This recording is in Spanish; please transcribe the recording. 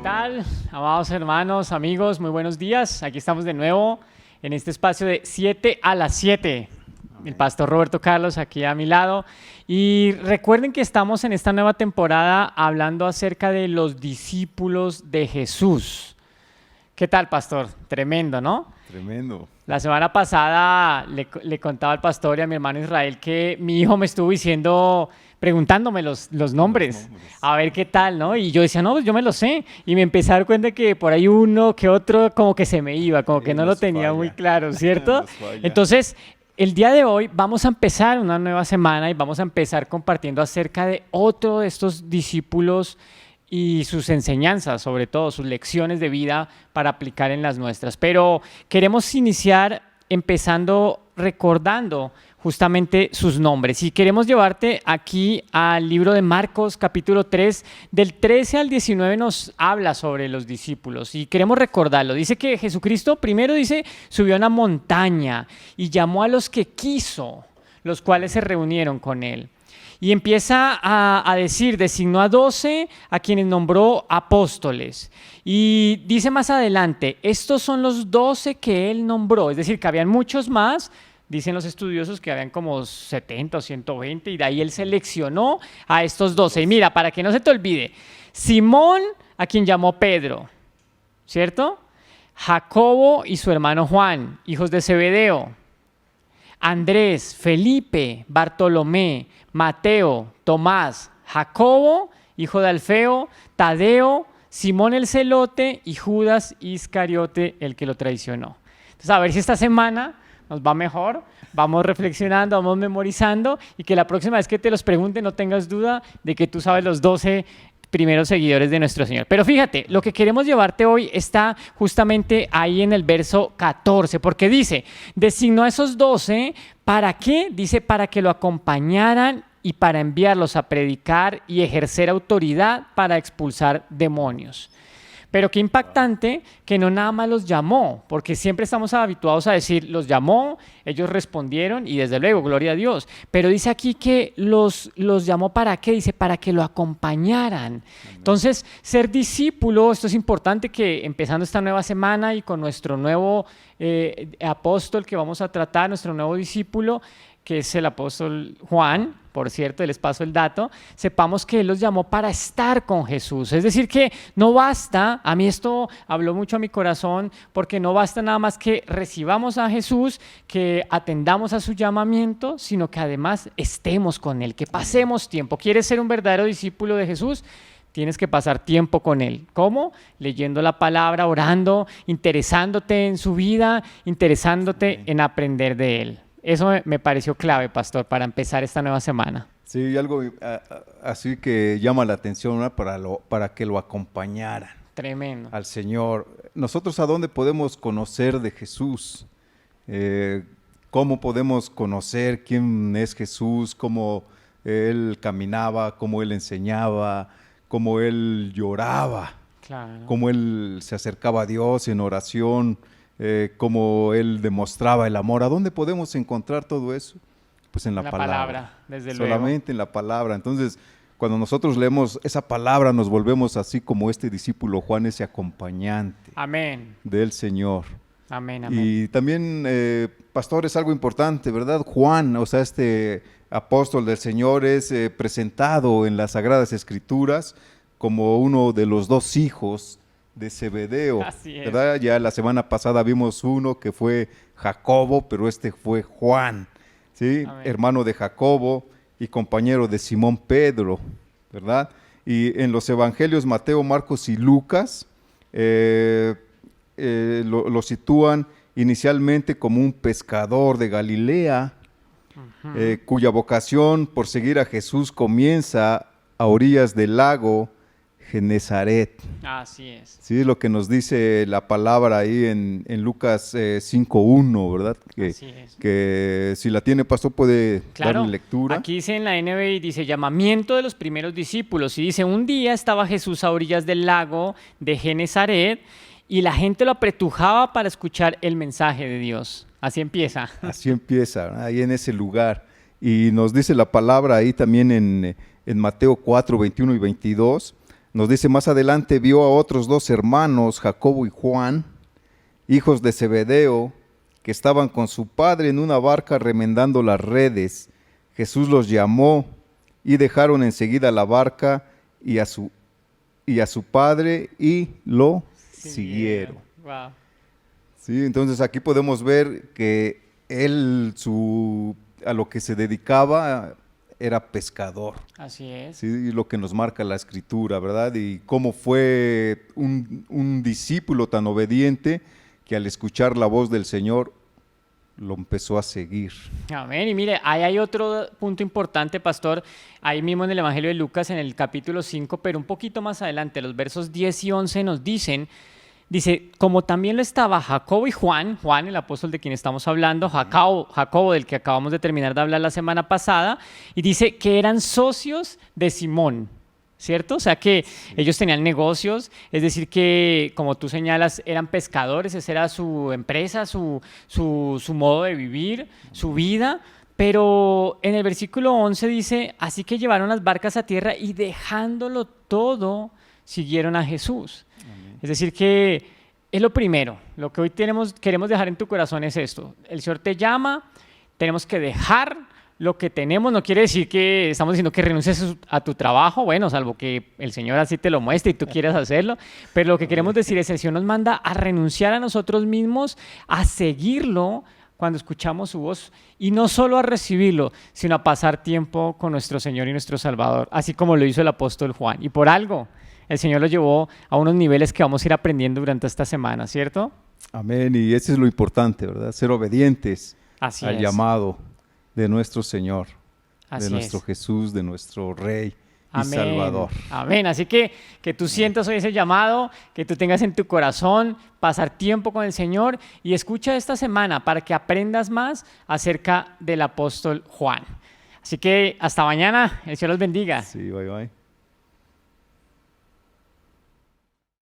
tal, amados hermanos, amigos? Muy buenos días. Aquí estamos de nuevo en este espacio de 7 a las 7. El pastor Roberto Carlos aquí a mi lado. Y recuerden que estamos en esta nueva temporada hablando acerca de los discípulos de Jesús. ¿Qué tal, pastor? Tremendo, ¿no? Tremendo. La semana pasada le contaba al pastor y a mi hermano Israel que mi hijo me estuvo preguntándome los nombres, a ver qué tal, ¿no? Y yo decía, no, pues yo me lo sé. Y me empecé a dar cuenta que por ahí uno que otro como que se me iba, como que no lo tenía muy claro, ¿cierto? Entonces, el día de hoy vamos a empezar una nueva semana y vamos a empezar compartiendo acerca de otro de estos discípulos y sus enseñanzas, sobre todo sus lecciones de vida para aplicar en las nuestras. Pero queremos iniciar empezando recordando justamente sus nombres. Y queremos llevarte aquí al libro de Marcos, capítulo 3, del 13 al 19 nos habla sobre los discípulos y queremos recordarlo. Dice que Jesucristo primero subió a una montaña y llamó a los que quiso, los cuales se reunieron con él. Y empieza a decir, designó a 12 a quienes nombró apóstoles. Y dice más adelante, estos son los 12 que él nombró, es decir, que habían muchos más. Dicen los estudiosos que habían como 70 o 120 y de ahí él seleccionó a estos 12. Y mira, para que no se te olvide, Simón, a quien llamó Pedro, ¿cierto? Jacobo y su hermano Juan, hijos de Zebedeo. Andrés, Felipe, Bartolomé, Mateo, Tomás, Jacobo, hijo de Alfeo, Tadeo, Simón el Celote y Judas Iscariote, el que lo traicionó. Entonces, a ver si esta semana nos va mejor, vamos reflexionando, vamos memorizando y que la próxima vez que te los pregunte no tengas duda de que tú sabes los 12 primeros seguidores de nuestro Señor. Pero fíjate, lo que queremos llevarte hoy está justamente ahí en el verso 14, porque dice, designó a esos 12, ¿para qué? Dice, para que lo acompañaran y para enviarlos a predicar y ejercer autoridad para expulsar demonios. Pero qué impactante que no nada más los llamó, porque siempre estamos habituados a decir, los llamó, ellos respondieron y desde luego, gloria a Dios. Pero dice aquí que los llamó ¿para qué? Dice, para que lo acompañaran. Amén. Entonces, ser discípulo, esto es importante que empezando esta nueva semana y con nuestro nuevo apóstol que vamos a tratar, nuestro nuevo discípulo, que es el apóstol Juan, por cierto, les paso el dato, sepamos que él los llamó para estar con Jesús. Es decir, que no basta, a mí esto habló mucho a mi corazón, porque no basta nada más que recibamos a Jesús, que atendamos a su llamamiento, sino que además estemos con él, que pasemos tiempo. ¿Quieres ser un verdadero discípulo de Jesús? Tienes que pasar tiempo con él. ¿Cómo? Leyendo la palabra, orando, interesándote en su vida, interesándote en aprender de él. Eso me pareció clave, pastor, para empezar esta nueva semana. Sí, algo así que llama la atención, ¿no? para que lo acompañaran. Tremendo. Al Señor. Nosotros, ¿a dónde podemos conocer de Jesús? ¿Cómo podemos conocer quién es Jesús? ¿Cómo Él caminaba? ¿Cómo Él enseñaba? ¿Cómo Él lloraba? Claro. ¿Cómo Él se acercaba a Dios en oración? Cómo Él demostraba el amor. ¿A dónde podemos encontrar todo eso? Pues en la palabra. Desde luego. Solamente en la palabra. Entonces, cuando nosotros leemos esa palabra, nos volvemos así como este discípulo Juan, ese acompañante. Amén. Del Señor. Amén, amén. Y también, pastor, es algo importante, ¿verdad? Juan, o sea, este apóstol del Señor es presentado en las Sagradas Escrituras como uno de los 2 hijos de Zebedeo, ¿verdad? Ya la semana pasada vimos uno que fue Jacobo, pero este fue Juan, ¿sí? Hermano de Jacobo y compañero de Simón Pedro, ¿verdad? Y en los evangelios Mateo, Marcos y Lucas lo sitúan inicialmente como un pescador de Galilea, cuya vocación por seguir a Jesús comienza a orillas del lago Genezaret. Así es. Sí, lo que nos dice la palabra ahí en Lucas 5:1, ¿verdad? Así es. Que si la tiene, pastor, puede darle lectura. Aquí dice en la NBI, dice llamamiento de los primeros discípulos. Y dice, un día estaba Jesús a orillas del lago de Genezaret y la gente lo apretujaba para escuchar el mensaje de Dios. Así empieza. Así empieza, ¿verdad? Ahí en ese lugar. Y nos dice la palabra ahí también en Mateo 4:21 y 22. Nos dice más adelante, vio a otros dos hermanos, Jacobo y Juan, hijos de Zebedeo, que estaban con su padre en una barca remendando las redes. Jesús los llamó y dejaron enseguida la barca y a su padre y lo siguieron. Wow. Sí, entonces aquí podemos ver que él, a lo que se dedicaba era pescador. Así es. Sí, y lo que nos marca la Escritura, ¿verdad? Y cómo fue un discípulo tan obediente que al escuchar la voz del Señor lo empezó a seguir. Amén. Y mire, ahí hay otro punto importante, pastor, ahí mismo en el Evangelio de Lucas, en el capítulo 5, pero un poquito más adelante, los versos 10 y 11 nos dice, como también lo estaba Jacobo y Juan, el apóstol de quien estamos hablando, Jacobo del que acabamos de terminar de hablar la semana pasada, y dice que eran socios de Simón, ¿cierto? O sea que ellos tenían negocios, es decir que, como tú señalas, eran pescadores, esa era su empresa, su modo de vivir, su vida, pero en el versículo 11 dice, así que llevaron las barcas a tierra y dejándolo todo, siguieron a Jesús. Amén. Es decir que es lo primero, lo que hoy queremos dejar en tu corazón es esto, el Señor te llama, tenemos que dejar lo que tenemos. No quiere decir que estamos diciendo que renuncies a tu trabajo, bueno, salvo que el Señor así te lo muestre y tú quieras hacerlo, pero lo que queremos decir es que el Señor nos manda a renunciar a nosotros mismos, a seguirlo cuando escuchamos su voz y no solo a recibirlo, sino a pasar tiempo con nuestro Señor y nuestro Salvador, así como lo hizo el apóstol Juan. Y por algo, el Señor lo llevó a unos niveles que vamos a ir aprendiendo durante esta semana, ¿cierto? Amén, y eso es lo importante, ¿verdad? Ser obedientes al llamado de nuestro Señor, de nuestro Jesús, de nuestro Rey y Salvador. Amén. Así que tú sientas hoy ese llamado, que tú tengas en tu corazón pasar tiempo con el Señor y escucha esta semana para que aprendas más acerca del apóstol Juan. Así que hasta mañana, el Señor los bendiga. Sí, bye bye.